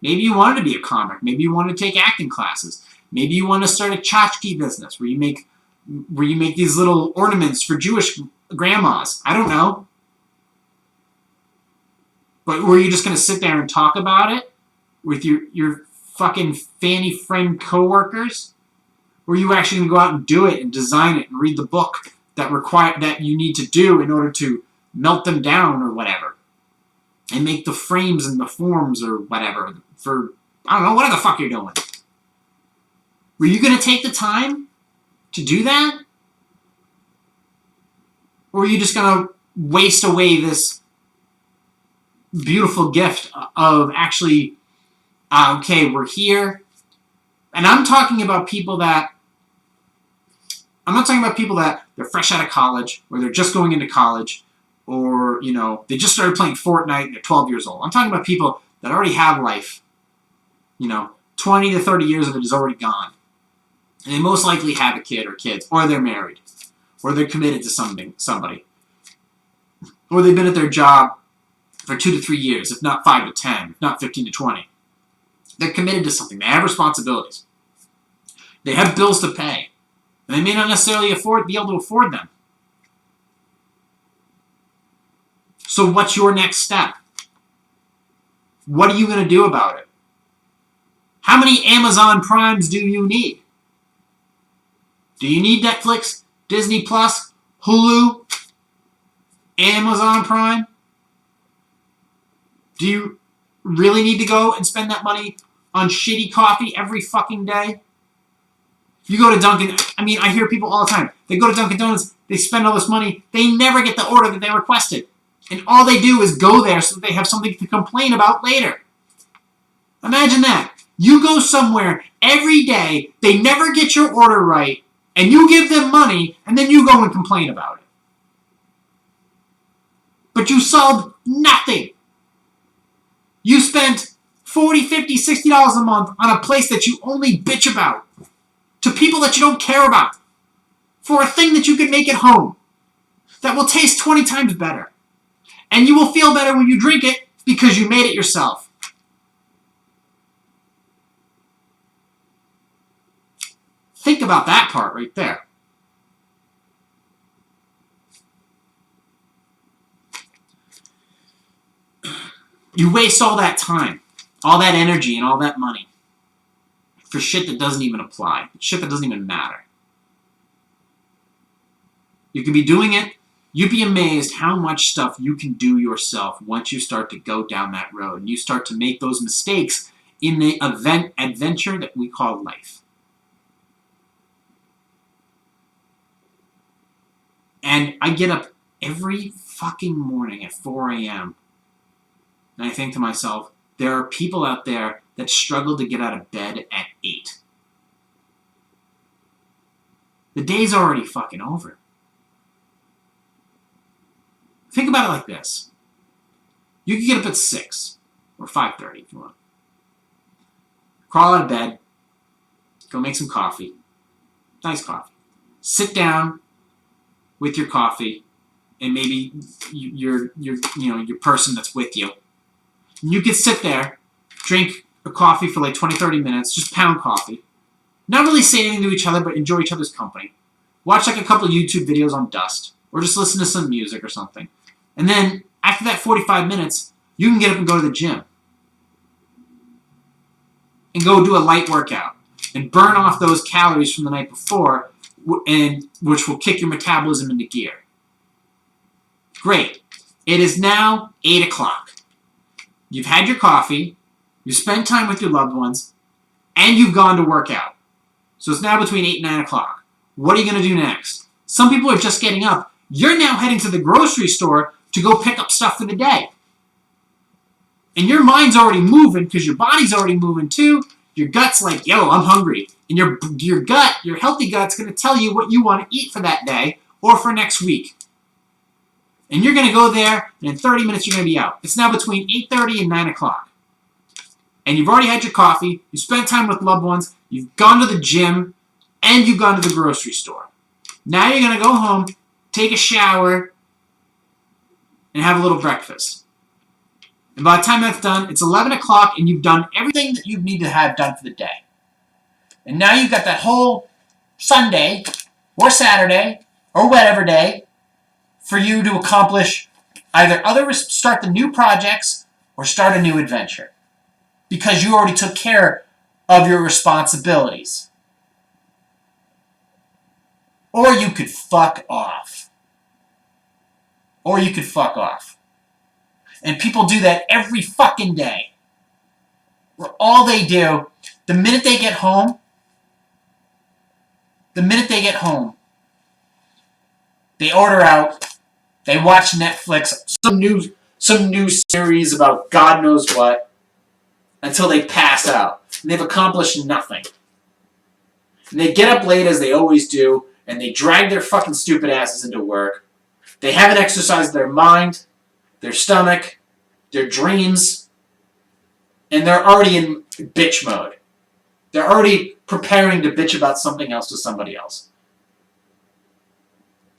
Maybe you wanted to be a comic. Maybe you want to take acting classes. Maybe you want to start a tchotchke business where you make these little ornaments for Jewish grandmas. I don't know. But were you just going to sit there and talk about it with your fucking fanny friend coworkers? Or are you actually going to go out and do it and design it and read the book that you need to do in order to melt them down or whatever? And make the frames and the forms or whatever for, I don't know, whatever the fuck you're doing. Were you going to take the time to do that? Or are you just going to waste away this beautiful gift of actually, okay, we're here. And I'm not talking about people that they're fresh out of college, or they're just going into college, or, they just started playing Fortnite and they're 12 years old. I'm talking about people that already have life. 20 to 30 years of it is already gone. And they most likely have a kid or kids, or they're married, or they're committed to somebody. Or they've been at their job for 2 to 3 years, if not 5 to 10, if not 15 to 20. They're committed to something. They have responsibilities. They have bills to pay. And they may not necessarily be able to afford them. So what's your next step? What are you going to do about it? How many Amazon Primes do you need? Do you need Netflix, Disney Plus, Hulu, Amazon Prime? Do you really need to go and spend that money on shitty coffee every fucking day? You go to Dunkin', I hear people all the time. They go to Dunkin' Donuts, they spend all this money, they never get the order that they requested. And all they do is go there so that they have something to complain about later. Imagine that. You go somewhere every day, they never get your order right, and you give them money, and then you go and complain about it. But you solved nothing. You spent $40, $50, $60 a month on a place that you only bitch about, to people that you don't care about, for a thing that you can make at home that will taste 20 times better. And you will feel better when you drink it because you made it yourself. Think about that part right there. You waste all that time, all that energy, and all that money for shit that doesn't even apply, shit that doesn't even matter. You could be doing it. You'd be amazed how much stuff you can do yourself once you start to go down that road and you start to make those mistakes in the adventure that we call life. And I get up every fucking morning at 4 a.m. and I think to myself, there are people out there that struggle to get out of bed at 8. The day's already fucking over. Think about it like this. You can get up at 6 or 5:30 if you want. Crawl out of bed, go make some coffee, nice coffee. Sit down with your coffee and maybe your person that's with you. And you can sit there, drink a coffee for like 20-30 minutes, just pound coffee. Not really say anything to each other, but enjoy each other's company. Watch like a couple of YouTube videos on dust, or just listen to some music or something. And then, after that 45 minutes, you can get up and go to the gym. And go do a light workout. And burn off those calories from the night before, and which will kick your metabolism into gear. Great. It is now 8 o'clock. You've had your coffee, you've spent time with your loved ones, and you've gone to work out. So it's now between 8 and 9 o'clock. What are you going to do next? Some people are just getting up. You're now heading to the grocery store to go pick up stuff for the day. And your mind's already moving because your body's already moving too. Your gut's like, yo, I'm hungry. And your gut, your healthy gut's going to tell you what you want to eat for that day or for next week. And you're going to go there, and in 30 minutes you're going to be out. It's now between 8:30 and 9 o'clock. And you've already had your coffee, you spent time with loved ones, you've gone to the gym, and you've gone to the grocery store. Now you're going to go home, take a shower, and have a little breakfast. And by the time that's done, it's 11 o'clock, and you've done everything that you need to have done for the day. And now you've got that whole Sunday, or Saturday, or whatever day, for you to accomplish either start the new projects, or start a new adventure. Because you already took care of your responsibilities. Or you could fuck off. Or you could fuck off. And people do that every fucking day. Where all they do, the minute they get home, they order out, they watch Netflix, some new series about God knows what, until they pass out. And they've accomplished nothing. And they get up late as they always do, and they drag their fucking stupid asses into work. They haven't exercised their mind, their stomach, their dreams, and they're already in bitch mode. They're already preparing to bitch about something else to somebody else.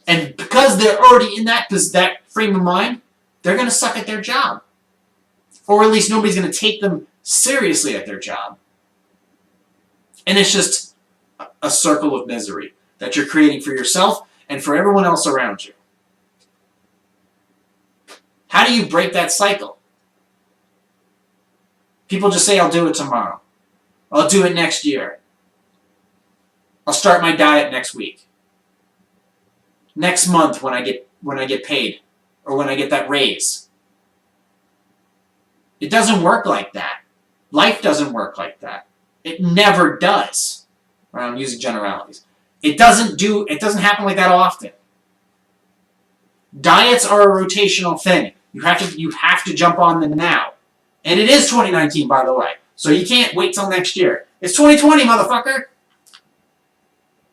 And because they're already in that frame of mind, they're going to suck at their job. Or at least nobody's going to take them seriously at their job. And it's just a circle of misery that you're creating for yourself and for everyone else around you. How do you break that cycle? People just say, I'll do it tomorrow. I'll do it next year. I'll start my diet next week. Next month when I get paid or when I get that raise. It doesn't work like that. Life doesn't work like that. It never does. I'm using generalities. It doesn't happen like that often. Diets are a rotational thing. You have to jump on them now. And it is 2019, by the way. So you can't wait till next year. It's 2020, motherfucker.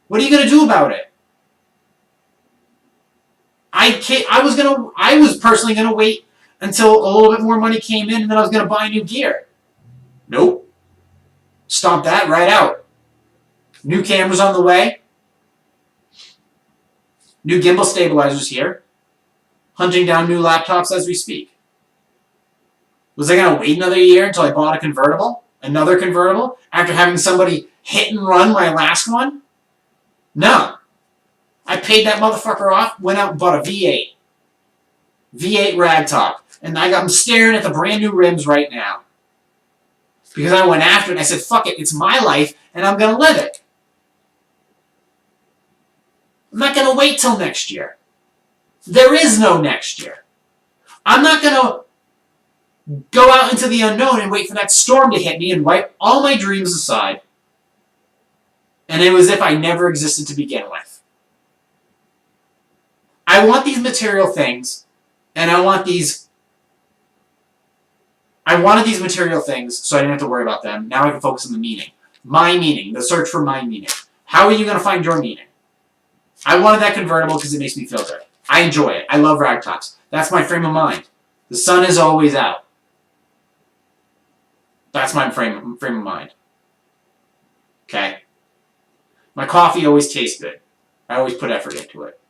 What are you going to do about it? I was personally going to wait until a little bit more money came in and then I was going to buy new gear. Nope. Stomp that right out. New cameras on the way. New gimbal stabilizers here. Hunting down new laptops as we speak. Was I going to wait another year until I bought a convertible? Another convertible? After having somebody hit and run my last one? No. I paid that motherfucker off, went out and bought a V8. V8 ragtop. And I'm staring at the brand new rims right now. Because I went after it and I said, fuck it, it's my life and I'm going to live it. I'm not going to wait till next year. There is no next year. I'm not going to go out into the unknown and wait for that storm to hit me and wipe all my dreams aside. And it was as if I never existed to begin with. I want these material things, and I wanted these material things so I didn't have to worry about them. Now I can focus on the meaning. My meaning. The search for my meaning. How are you going to find your meaning? I wanted that convertible because it makes me feel good. I enjoy it. I love ragtops. That's my frame of mind. The sun is always out. That's my frame of mind. Okay? My coffee always tastes good. I always put effort into it.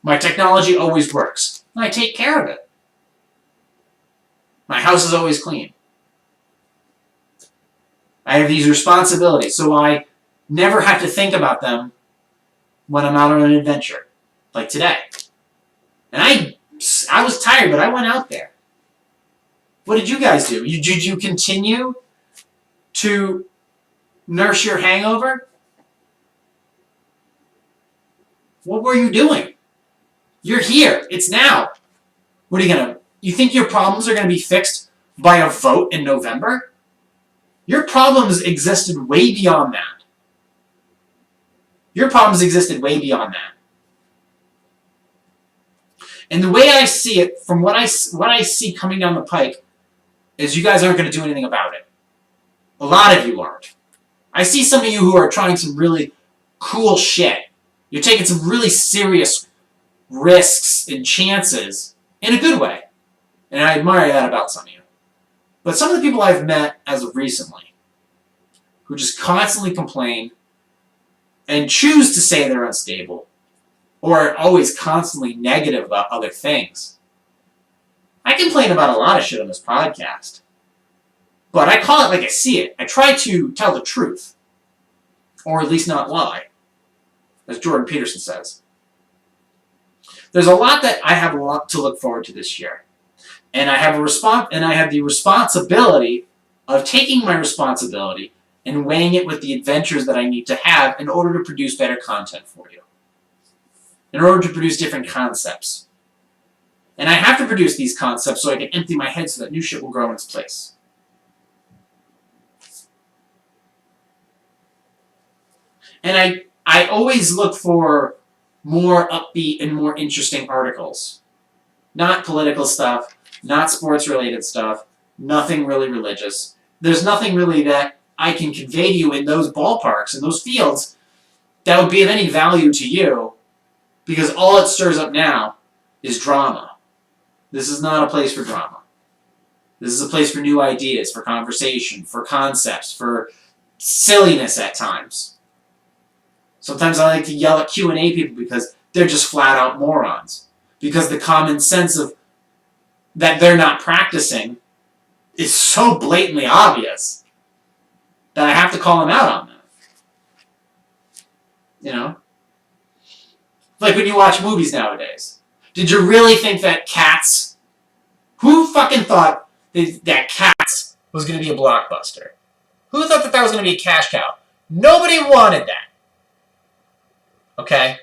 My technology always works. And I take care of it. My house is always clean. I have these responsibilities, so I never have to think about them when I'm out on an adventure, like today. And I was tired, but I went out there. What did you guys do? Did you continue to nurse your hangover? What were you doing? You're here. It's now. What are you gonna... You think your problems are going to be fixed by a vote in November? Your problems existed way beyond that. Your problems existed way beyond that. And the way I see it, from what I see coming down the pike, is you guys aren't going to do anything about it. A lot of you aren't. I see some of you who are trying some really cool shit. You're taking some really serious risks and chances in a good way. And I admire that about some of you. But some of the people I've met as of recently, who just constantly complain and choose to say they're unstable, or are always constantly negative about other things. I complain about a lot of shit on this podcast. But I call it like I see it. I try to tell the truth. Or at least not lie. As Jordan Peterson says. There's a lot that I have a lot to look forward to this year. And I have the responsibility of taking my responsibility and weighing it with the adventures that I need to have in order to produce better content for you. In order to produce different concepts. And I have to produce these concepts so I can empty my head so that new shit will grow in its place. And I always look for more upbeat and more interesting articles. Not political stuff. Not sports-related stuff. Nothing really religious. There's nothing really that I can convey to you in those ballparks, in those fields, that would be of any value to you, because all it stirs up now is drama. This is not a place for drama. This is a place for new ideas, for conversation, for concepts, for silliness at times. Sometimes I like to yell at Q&A people because they're just flat-out morons. Because the common sense of that they're not practicing is so blatantly obvious that I have to call them out on that. You know? Like when you watch movies nowadays. Did you really think that Cats... Who fucking thought that Cats was going to be a blockbuster? Who thought that was going to be a cash cow? Nobody wanted that. Okay?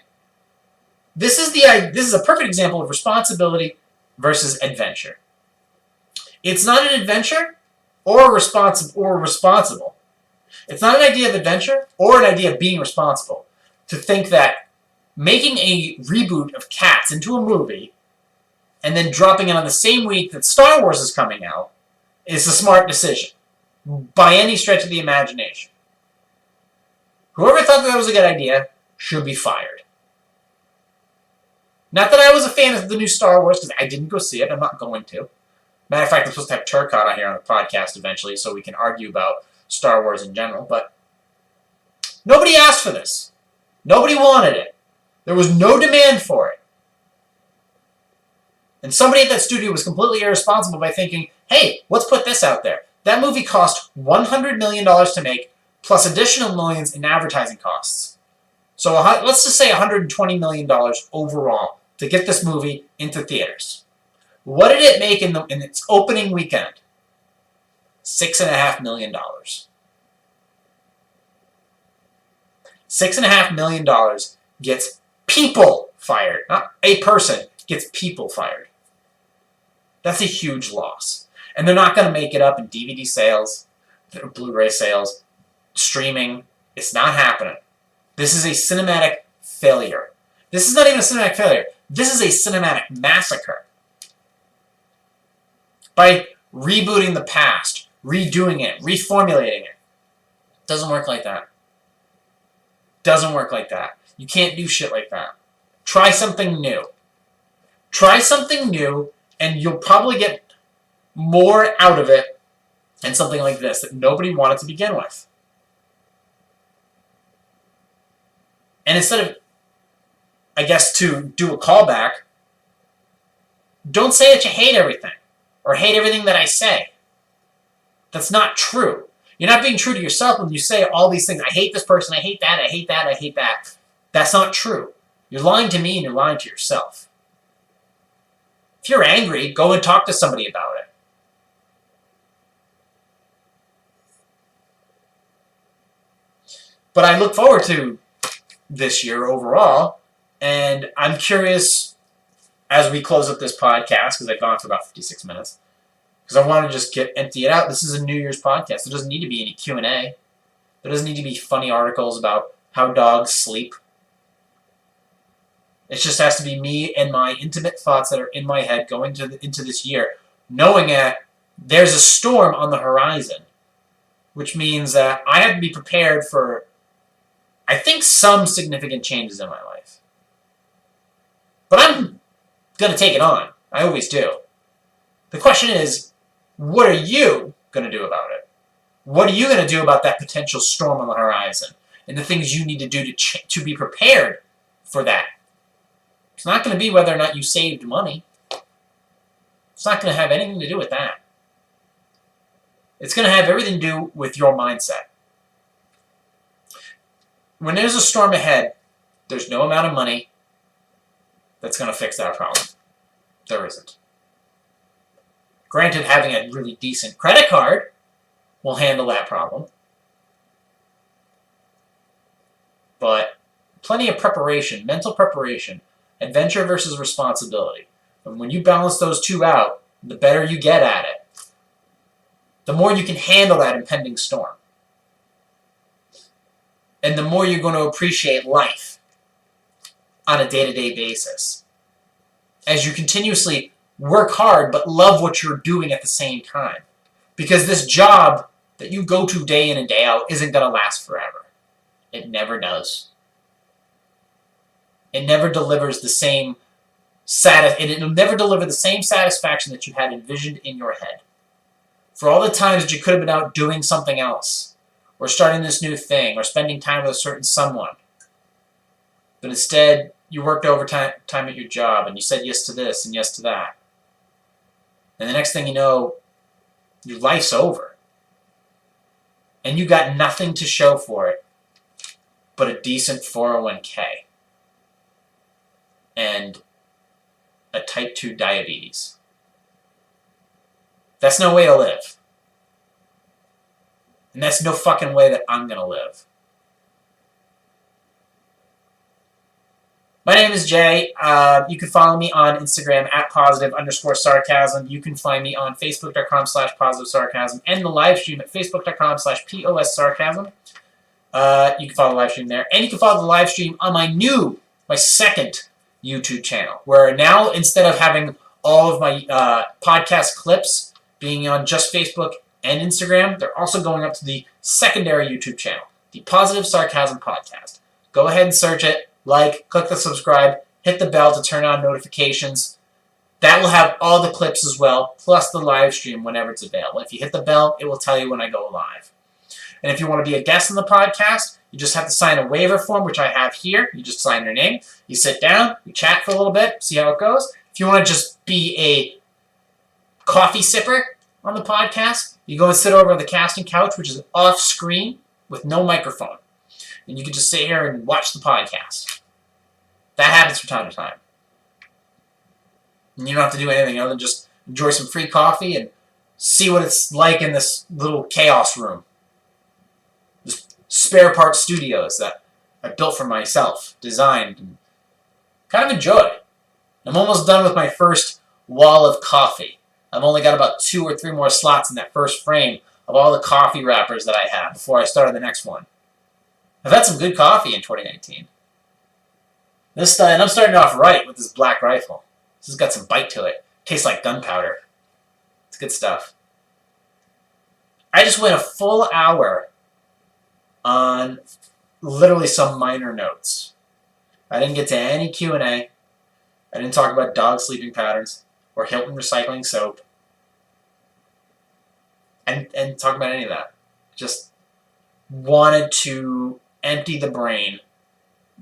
This is a perfect example of responsibility versus adventure. It's not an adventure or responsible. It's not an idea of adventure or an idea of being responsible to think that making a reboot of Cats into a movie and then dropping it on the same week that Star Wars is coming out is a smart decision by any stretch of the imagination. Whoever thought that was a good idea should be fired. Not that I was a fan of the new Star Wars, because I didn't go see it. I'm not going to. Matter of fact, I'm supposed to have Turcotte on here on the podcast eventually so we can argue about Star Wars in general, but nobody asked for this. Nobody wanted it. There was no demand for it. And somebody at that studio was completely irresponsible by thinking, hey, let's put this out there. That movie cost $100 million to make, plus additional millions in advertising costs. So let's just say $120 million overall to get this movie into theaters. What did it make in its opening weekend? $6.5 million. $6.5 million gets people fired. Not a person, gets people fired. That's a huge loss. And they're not going to make it up in DVD sales, Blu-ray sales, streaming. It's not happening. This is a cinematic failure. This is not even a cinematic failure. This is a cinematic massacre. By rebooting the past, redoing it, reformulating it. Doesn't work like that. Doesn't work like that. You can't do shit like that. Try something new. Try something new, and you'll probably get more out of it than something like this that nobody wanted to begin with. And instead of, I guess, to do a callback, don't say that you hate everything or hate everything that I say. That's not true. You're not being true to yourself when you say all these things. I hate this person, I hate that, I hate that, I hate that. That's not true. You're lying to me and you're lying to yourself. If you're angry, go and talk to somebody about it. But I look forward to this year overall, and I'm curious as we close up this podcast, because I've gone for about 56 minutes, because I want to just empty it out. This is a New Year's podcast. There doesn't need to be any Q&A. There doesn't need to be funny articles about how dogs sleep. It just has to be me and my intimate thoughts that are in my head going into this year, knowing that there's a storm on the horizon, which means that I have to be prepared for, I think, some significant changes in my life. But I'm going to take it on. I always do. The question is, what are you going to do about it? What are you going to do about that potential storm on the horizon and the things you need to do to be prepared for that? It's not going to be whether or not you saved money. It's not going to have anything to do with that. It's going to have everything to do with your mindset. When there's a storm ahead, there's no amount of money that's going to fix that problem. There isn't. Granted, having a really decent credit card will handle that problem. But plenty of preparation, mental preparation, adventure versus responsibility. And when you balance those two out, the better you get at it, the more you can handle that impending storm. And the more you're going to appreciate life on a day-to-day basis. As you continuously work hard but love what you're doing at the same time. Because this job that you go to day in and day out isn't going to last forever. It never does. It never delivers the same it'll never deliver the same satisfaction that you had envisioned in your head. For all the times that you could have been out doing something else, or starting this new thing, or spending time with a certain someone, but instead you worked overtime at your job, and you said yes to this and yes to that. And the next thing you know, your life's over. And you got nothing to show for it but a decent 401k. And a type 2 diabetes. That's no way to live. And that's no fucking way that I'm going to live. My name is Jay. You can follow me on Instagram at @positive_sarcasm. You can find me on facebook.com/positive-sarcasm and the live stream at facebook.com/possarcasm. You can follow the live stream there. And you can follow the live stream on my second YouTube channel, where now, instead of having all of my podcast clips being on just Facebook and Instagram, they're also going up to the secondary YouTube channel, the Positive Sarcasm Podcast. Go ahead and search it, click the subscribe, hit the bell to turn on notifications. That will have all the clips as well, plus the live stream whenever it's available. If you hit the bell, it will tell you when I go live. And if you want to be a guest on the podcast, you just have to sign a waiver form, which I have here. You just sign your name. You sit down. You chat for a little bit. See how it goes. If you want to just be a coffee sipper on the podcast, you go and sit over on the casting couch, which is off screen with no microphone. and you can just sit here and watch the podcast. That happens from time to time. And you don't have to do anything other than just enjoy some free coffee and see what it's like in this little chaos room. This spare part studios that I built for myself, designed, and kind of enjoy. I'm almost done with my first wall of coffee. I've only got about 2 or 3 more slots in that first frame of all the coffee wrappers that I have before I start on the next one. I've had some good coffee in 2019. And I'm starting off right with this Black Rifle. This has got some bite to it. Tastes like gunpowder. It's good stuff. I just went a full hour on literally some minor notes. I didn't get to any Q&A. I didn't talk about dog sleeping patterns or Hilton recycling soap. And talk about any of that. Just wanted to empty the brain.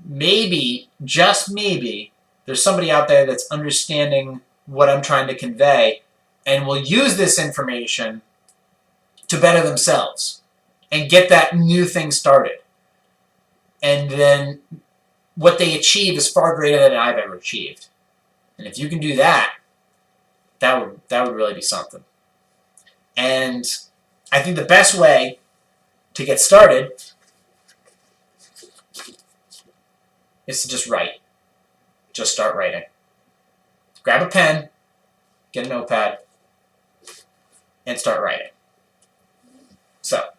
Maybe, just maybe, there's somebody out there that's understanding what I'm trying to convey and will use this information to better themselves and get that new thing started. And then what they achieve is far greater than I've ever achieved. And if you can do that, that would really be something. And I think the best way to get started is to just write. Just start writing. Grab a pen, get a notepad, and start writing. So,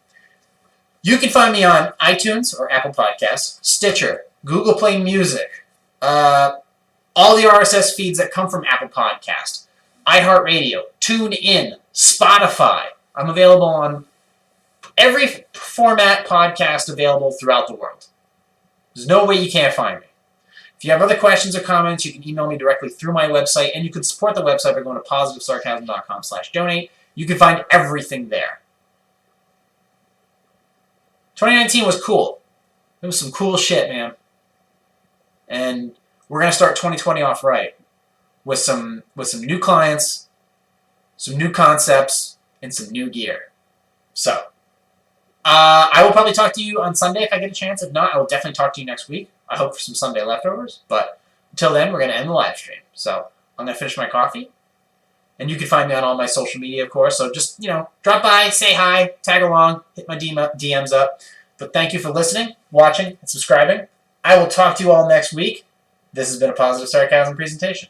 you can find me on iTunes or Apple Podcasts, Stitcher, Google Play Music, all the RSS feeds that come from Apple Podcasts, iHeartRadio, TuneIn, Spotify. I'm available on every format podcast available throughout the world. There's no way you can't find me. If you have other questions or comments, you can email me directly through my website, and you can support the website by going to positivesarcasm.com/donate. You can find everything there. 2019 was cool. It was some cool shit, man. And we're going to start 2020 off right with some new clients, some new concepts, and some new gear. So, I will probably talk to you on Sunday if I get a chance. If not, I will definitely talk to you next week. I hope for some Sunday leftovers. But until then, we're going to end the live stream. So I'm going to finish my coffee. And you can find me on all my social media, of course. So just, drop by, say hi, tag along, hit my DMs up. But thank you for listening, watching, and subscribing. I will talk to you all next week. This has been a Positive Sarcasm presentation.